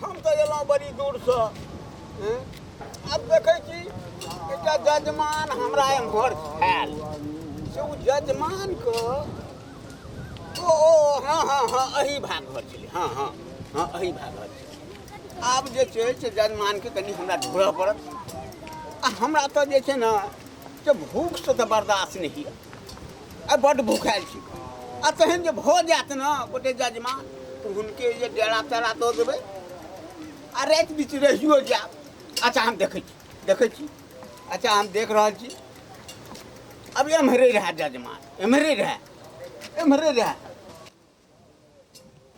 हम तो एलहुँ बड़ी दूर से। अब देखै छी एकटा जजमान हमरा एम्हर छल से ओ जजमान के हाँ हाँ हाँ अही भाग घर छलै। हाँ हाँ हाँ अही भाग घर छलै। आब जे छै से जजमानके कनि हमरा ढूँढऽ पड़त। आ हमरा तऽ जे छै ने से भूखसँ तऽ बर्दाश्त नहि होइए। आ बड्ड भूखायल छी। आ तहन जे भऽ जायत ने गोटे जजमान तऽ हुनके जे डेरा तेरा दऽ देबै आ राति बीच रहियो जायब। अच्छा हम देखै छी अच्छा हम देख रहल छी। अब एम्हरे रहै जजमान, एम्हरे रहै।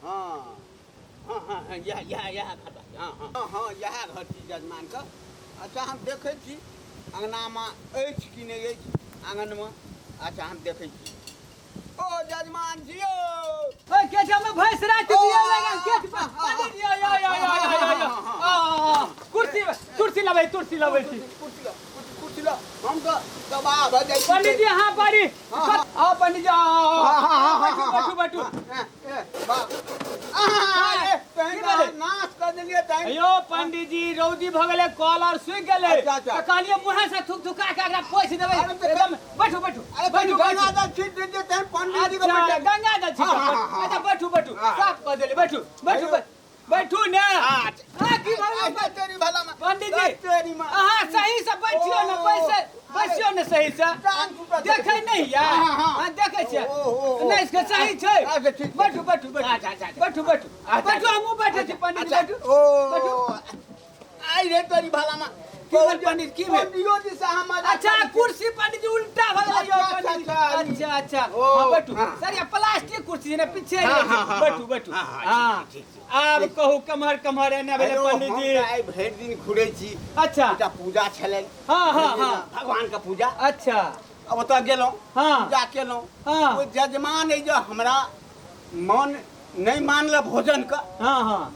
हाँ हाँ हाँ हाँ यह घर बा। हाँ हाँ यह घर छी जजमानके। अच्छा हम देखै छी अङ्गनामे अछि कि नहि अछि आँगनमे। अच्छा हम देखै छी। ओ जजमान जी ओ के जमे भैंस रात दिया लगा के पानी दिया या कुर्सी लबै कुर्सी ला हम तो दबाव हो जाइ छी। पंडित जी हां पारी हां पंडित जी बैठू नाश कर देलिए टाइम। अयो पंडित जी रौदी भ गेले कॉलर सुख गेले त कहलिए मुंह से थुका के एकरा पोछ देबै एकदम। बैठू गंगा जल छीट दीजिए तहन पंडित जी को बैठे। गंगा जल छीट अच्छा बैठू साफ कर देले बैठू ने। हां की भला तेरी भला में पंडित जी तेरी मां हां सही से बैठियो न बैसियो न सही से देखै नहीं या हां देखै छै नहीं इसके सही छै। बैठू हमहु बैठे छी पंडित जी बैठू। आई रे तेरी भला में पंडित की पंडियो जी से हम अच्छा कुर्सी पंडित जी उल्टा भ गेलै यो। अच्छा हां बैठू सर ये प्लास्टिक कुर्सी ने पीछे बैठू हां आब कहू कमहर एने भेले पंडित जी। आई भरि दिन घुरै छी। अच्छा एकटा पूजा छलै। हां भगवान का पूजा। अच्छा अब ओतऽ गेलहुँ पूजा केलहुँ। ओ जजमान अइ जे हमरा मन नहीं मानल भोजन का।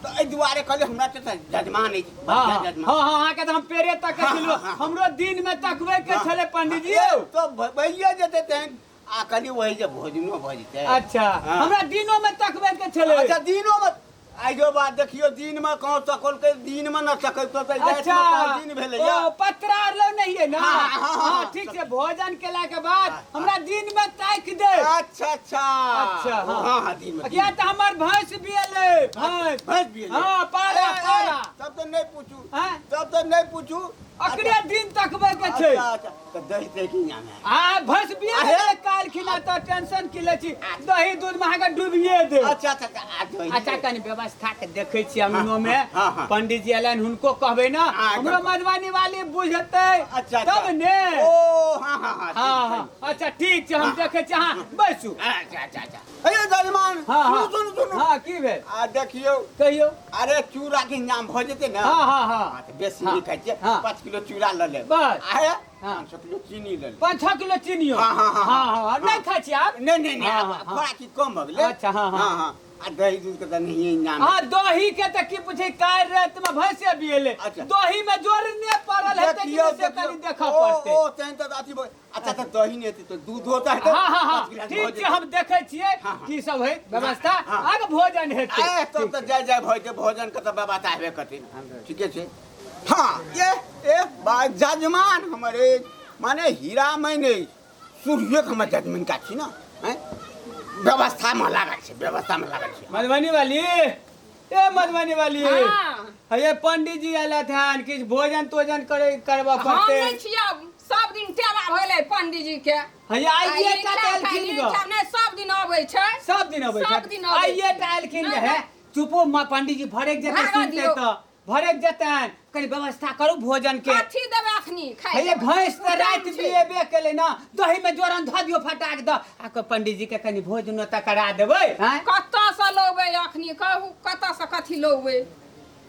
तो एहि दुआरे कहले हमरा त जजमान अछि जजमान। हां के त हम पेरे तक दिलो हमरो दिन में तकबे के छले पंडित जी। तो भइए जेते तहन आ कहली वही जे भोजनो भ जेते। अच्छा हमरा दिनो में तकबे के छले। अच्छा दिनो में आई जो बात देखियो दिन में कहो सकल के दिन में न सकै तो रात में दिन भेले या पत्रा लो नहीं है ना। हां ठीक है भोजन केला के बाद हमरा दिन में ताक दे। अच्छा हां दिन में क्या त हमर भैंस बिएले भैंस बिएले। हां पारा तब तो नहीं पूछू अकरे दिन तकबे के छै। अच्छा तो दही ते की नाम है आ भैंस बिएले काल खिना त टेंशन कि ले छी दही दूध में आगे डूबिए दे। अच्छा कनी व्यवस्था के देखे छी अमीनो में पंडित जी एलन हुनको कहबे ना हमरो मधुबनी वाली बुझते तब ने। ओ हां अच्छा ठीक छै हम देखे छी। हां बैसू। अच्छा अरे जजमान सुन हां की भेल आ देखियो कहियो अरे चूड़ा के नाम भ जेते ना। हां तो बेसी नहीं खाइ छै 5 किलो चूड़ा ल ले बस आए 5 किलो चीनी ले ले 5-6 किलो चीनियो। हां नहीं खाइ छी आप नहीं थोड़ा की कम भ गेले। अच्छा हां आ दही दूध के त नहीं नाम। हां दही के त की पूछे काल रात में भैंसे बिएले दही में जोरने पड़ल है त से कनी देखा पड़ते। ओ तहन त अथी अच्छा त दही नहीं हेते तो दूध होता है। हां ठीक छै हम देखे छियै की सब है व्यवस्था आगे भोजन हेते। तब त जय भोजन के त व्यवस्था हेबे करते। ठीके छै। हां ये जजमान हमारे माने हीरा महीने सूर्य हमर जजमान का छी ना व्यवस्था में लागल छै। मधुबनी वाली ये पंडित जी आला ध्यान कि भोजन तोजन करबा पड़ते। हम नहीं छिया सब दिन टेवा भेले पंडित जी के। आइए टालखिन नहीं सब दिन आबै छै आइए टालखिन है चुपो पंडित जी भड़क जेते सुनते त भड़क जेते कनी व्यवस्था करू भोजन के। कथी देबे अखनी खाइ ये भैंस त रात बिएबे केले ना दही में जोरन ध दियो फटाक द आ पंडित जी के कनी भोजन त करा देबै। कत्ता से लोबे अखनी कहू कत्ता से कथी लोबे।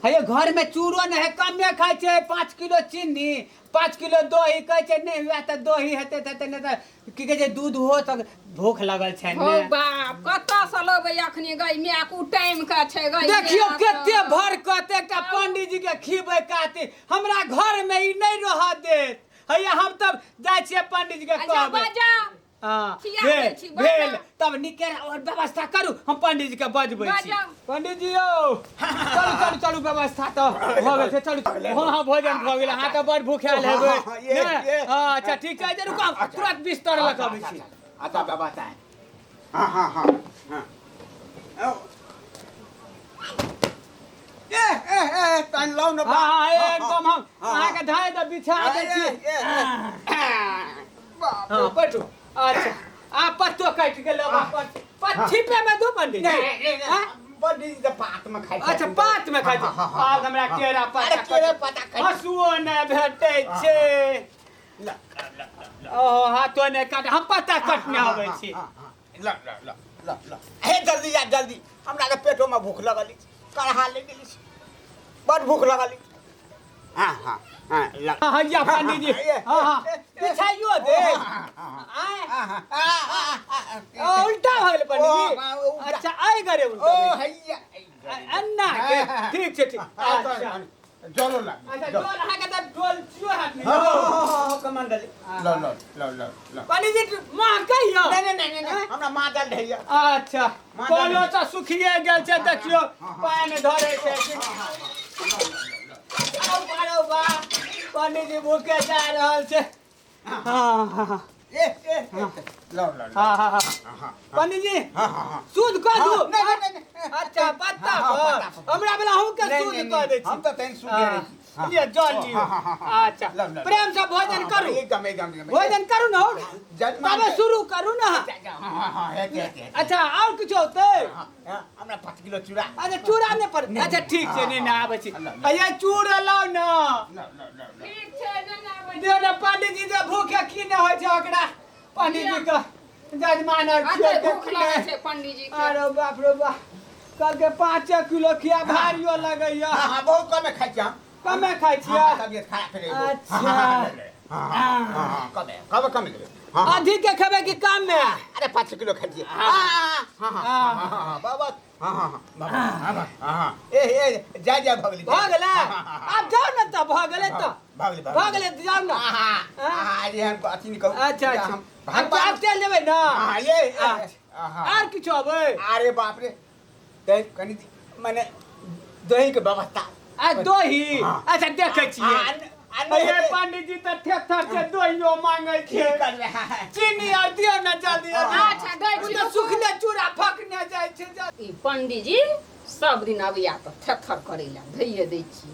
हे घर में चूरो न है कमे खाइ छै 5 किलो चीनी 5 किलो दही कहै छै नहीं हुआ त दही हेते नहीं त की कहै छै दूध हो त भूख लगल छै हो बाप कत्ता से लोबे अखनी गई मैं कु टाइम का छै गई। देखियो केते भर कते एकटा पंडित जी के खीबे काते हमरा घर में ई नहीं रह दे। हम तब जाय छियै पंडित जी के कहबै। हां भेल त तब निकेरा और व्यवस्था करू हम पंडित जी के बजबै छी बाजब। पंडित जी यौ चलू व्यवस्था तो भ गेल छै चलू हां भोजन भ गेल हां त बड़ भूखायल हेबै हां अच्छा ठीक छै जे रुकब तुरंत बिस्तर लऽ कऽ आबै छी अच्छा व्यवस्था है हाँ ए तन लाउ न हां एकदम हम अहाँके धाय द बिछा दै छी हां बैठू अच्छा आ पत्तो काट के लो छिपे में दो पंडित पंडित जी पात में खाइ अच्छा पात में खाइ आब हमरा केरा पत्ता हसुओ ने भेटै छै ओहो हाथो ने काट हम पत्ता काटने आबै छी ल हे जल्दी हमरा के पेटो में भूख लगली कढ़ा ले गेली बड़ भूख लगली हाँ हैया पंडित जी हां बिछाइयो दे उल्टा भइल पंडित जी अच्छा आई गरे उल्टा हैया अन्ना के ठीक छै ठीक अच्छा चलो ला अच्छा डोल अहाँके त डोल छियो हाथ में कमांडर ल पंडित जी मां कहियो नहीं हमरा मादल ढैया अच्छा कोनो त सुखिए गेल छै देखियो पानि धरै छै आरो बा पंडित जी भूखे जा रहल छै हां लो हां पंडित जी सूद क दू अच्छा पत्ता हमरा वाला हम के सूद क दै छी हम त तैन सूद दे लिए जल लियो अच्छा प्रेम से भोजन करू एकदम भोजन करू न तबे शुरू करू न अच्छा और कुछ होते हमरा 5 किलो चूड़ा अच्छा चूड़ा ने पर अच्छा ठीक छै ने आबै छी भैया चूड़ा लाओ न ठीक छै न आबै दे न पंडित जी जे भूखे की न होय छै ओकरा पंडित जी का जजमान और अच्छा भूख लागै छै पंडित जी के अरे बाप रे बाप कल के 5 किलो खिया भारियो लगैया हां बहुत कम खाइ छी कमे खाइ छियै तबियत खराब भेलै अच्छा कम लेबै अधिक के खेबै कि कम में अरे 5 किलो खाइ छी बाबा ए जा भगली भ गेलै आब जाओ न त भ गेलै त भ गेलै जाओ न अरे हम अथी नहीं कहू अच्छा हम बात चल लेबै न हां ये आर किछ होबै अरे बाप रे दही कनी माने दही के व्यवस्था आ दही अच्छा देखै छियै अरे पंडित जी त ठेठर से दहियो मांगै छै चीनी आ दियो न जल्दी अच्छा दै छी त सुखले चूड़ा फकने जाइ छै ई पंडित जी सब दिन अबिया त थेथर करै ला धइए दै छी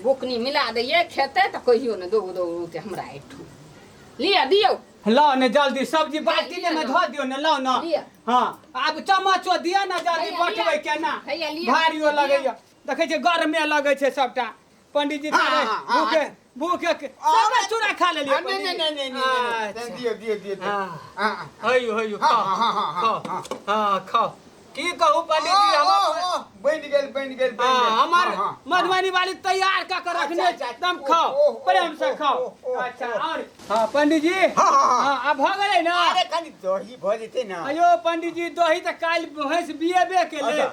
बुकनी मिला दैए खेतै त कहियो न दौड़ उते हमरा एठू लिया दियौ लाओ ने जल्दी सब्जी बाटी में धो दियो न लाओ न हां आब चम्मचो दियो न जल्दी बटबै केना भारियो लगैया देखै छै गरमे लगै छै सबटा पंडित जी भूखे सब चूड़ा खा लेलिए नहीं दियो हयो खाओ की कहू पंडित जी हम बन गेल हमार मधुबनी वाली तैयार का कर रखने एकदम खाओ प्रेम से खाओ अच्छा और हां पंडित जी हां अब भ गेलै न अरे कनी दही भ जेतै न अयो पंडित जी दही त काल भैंस बिएबे केले त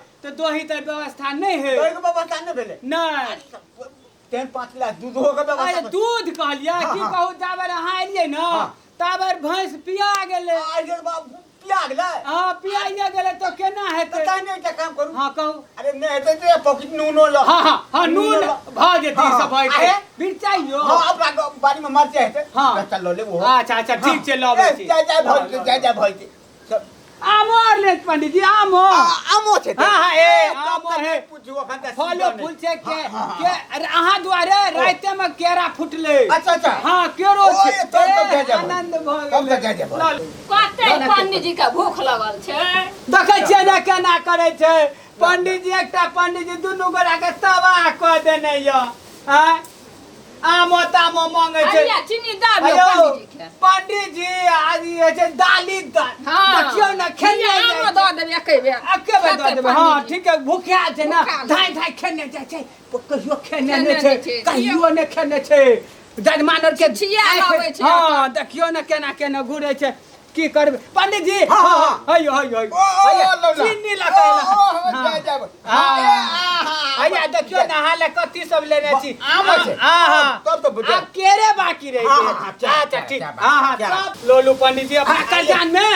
दही त व्यवस्था नहीं है दही के व्यवस्था नहीं भेले नहीं 5 गिलास दूध हो के व्यवस्था अरे दूध कहलिया की कहू जाबर अहाँ एलियै न ताबर भैंस पिया गेलै अरे बाबू पिया गेलै हां पिया गेलै तो केना हेतै त नहीं एकटा काम करू हां कहू अरे नहीं हेतै त पॉकेट नूनो ल हां नून भ जेतै सब है बिरचाइयो हां अपना बाड़ी में मरचाइ हेतै त ल लेबो अच्छा ठीक छै लबै छी जा भइते आमो ले पंडित जी आमो छै हां आमो है पूछू अखन त फलो फूल छै के अरे अहाँ दुआरे राते में केरा फुटले अच्छा हां केरो छै तब आनंद भ गेल कते पंडित जी के भूख लगल छै देखै छियै न केना करै छै पंडित जी एकटा पंडित जी दुनू गोरा के तबाह क देने य हां आमो तामो मांगे छै अइया चीनी द दियौ पंडित जी के पंडित जी आज ये छै दाली देखियो न खेने आमो द देबै एके बेर दऽ देबै हां ठीक है भूखा छै न धाय खेने जाइ छै कहियो खेने नै छै कहियो नै खेने छै जजमानर के छिया आबै छै हां देखियो न केना घुरै छै की करबे पंडित जी हयो चीनी लगाइला जा देखियो न हाले कथि सब लेने छी आम छै तब तो बुझा अब केरे बाकी रह गए अच्छा ठीक तब लोलू पंडित जी अपना कल्याण में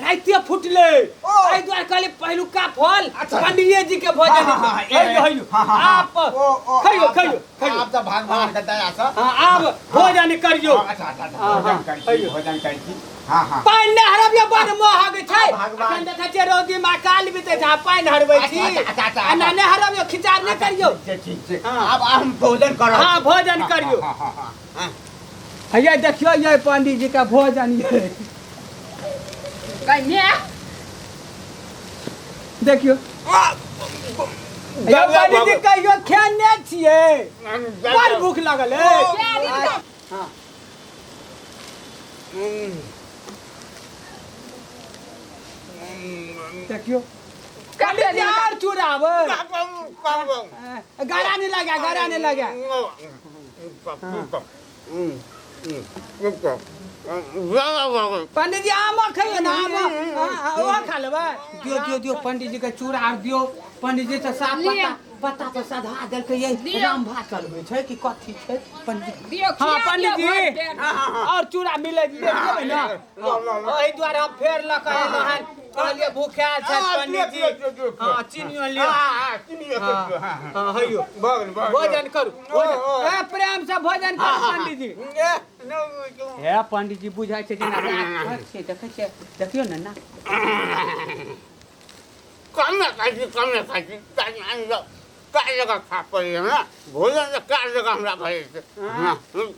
राइते उठले एहि द्वारे कहले पहिलुका फल पंडित जी के भोजन आप खइयो खइयो खइयो आप तो भगवान के दया से आप भोजन करियो अच्छा भोजन करै छी हां हां पानि नहि हरबियो बड़ महग छै अखन देखै छियै रौदी में काल बिते छै पानि हरबै छी आ नहि हरबियो खिचार नहि करियो ठीक छै अब हम भोजन करब हां भोजन करियो हां हैया देखियो ये पंडित जी का भोजन ये कन्या देखियो या पंडित जी कहियो खेने छियै बड़ भूख लगल है हां देखियो पंडित जी और चुराव गारा नहीं लगा पंडित जी आम खाइयो ना आम वो खा लेबै दियो पंडित जी के चूड़ा आर दियो पंडित जी तो साफ पत्ता पर सधा देलकै ये राम भात चलबै छै कि कथी छै पंडित दियो हां पंडित जी और चूड़ा मिले देबै ना ओहि द्वारे हम फेर लक रहन कहलिए भूखा छै पंडित जी हां चीनियो लियो चीनियो हां हइयो भोजन करू ए प्रेम से भोजन करू पंडित जी हे पंडित जी बुझाइ छै जेना रात छै देखै छै देखियो ना कम खाइ छी काय जगह खा पड़ी है भोजन का जगह हमरा भई छै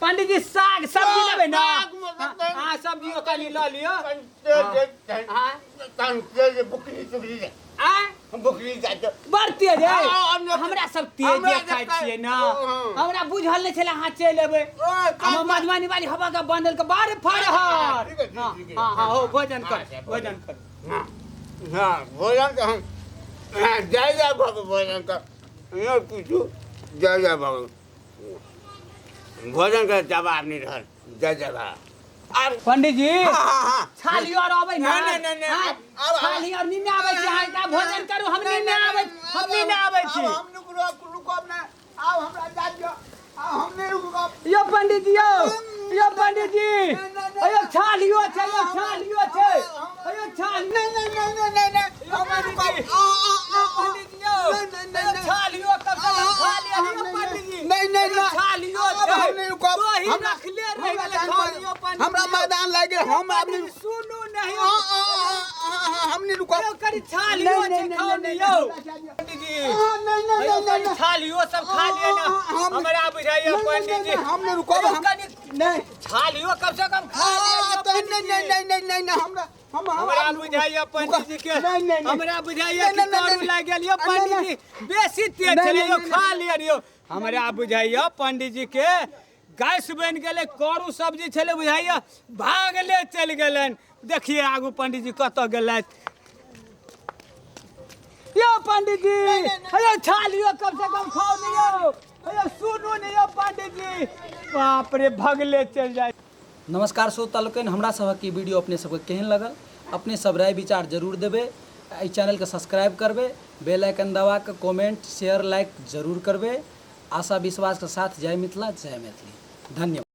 पंडित जी साग सब्जी लेबै ना हां सब्जियो कनी ल लियो हां तन के बुकरी चुकरी दे हम बुकरी जाय बड़ तेज है हमरा सब तेज खाइ छियै ना हमरा बुझल नहि छले अहाँ चलि एबै हम मधुबनी वाली हवा का बंडल के बारे फरहर हां हो भोजन कर हां भोजन तो हम जय भोजन का ये पूछू जय भगवान भोजन का जवाब नहीं रहल जय पंडित जी हां छाली और आबै ना नहीं छाली और नहीं आबै छी अहाँ भोजन करू हम नहीं आबै छी हम रुको ना आब हमरा जा दियो हम नहीं रुकब यो पंडित जी यो पंडित जी अयो छालियो छै अयो छाल नहीं पंडित जी छालियो कब तक खा लिया पंडित जी नहीं छालियो हम नहीं रुकब हम रखले रह गेल छालियो पंडित हमरा मैदान लागे हम आदमी सुनू नहीं हम नहीं रुकब करी छालियो छै खाओ नहीं यो पंडित जी नहीं छालियो सब खा लिए ना हमरा बुझाइयो पंडित जी हम नहीं रुकब नहीं छालियो कम से कम खा लिया नहीं हमरा बुझाइयो पंडित जी के हमरा बुझाइयो कि दारू लाग गेल यो पंडित जी बेसी तेज छले यो खा लियो हमरा बुझाइयो पंडित जी के गैस बन गेले करू सब्जी छले बुझाइयो भागले चल गेलन देखिए आगू पंडित जी कत गेलैथ यो पंडित जी अयो छालियो कम से कम खाओ दियो अयो सुनू नहीं यो पंडित जी बाप रे भगले चल जाए। नमस्कार श्रोता लोकनि हमरा सभक ई वीडियो अपने सबके केहन लगल अपने सब राय विचार जरूर देबै एहि चैनल के सब्सक्राइब करबै बेल आइकन दबा के कमेंट शेयर लाइक जरूर करबै आशा विश्वास के साथ जय मिथिला जय मैथिली धन्यवाद।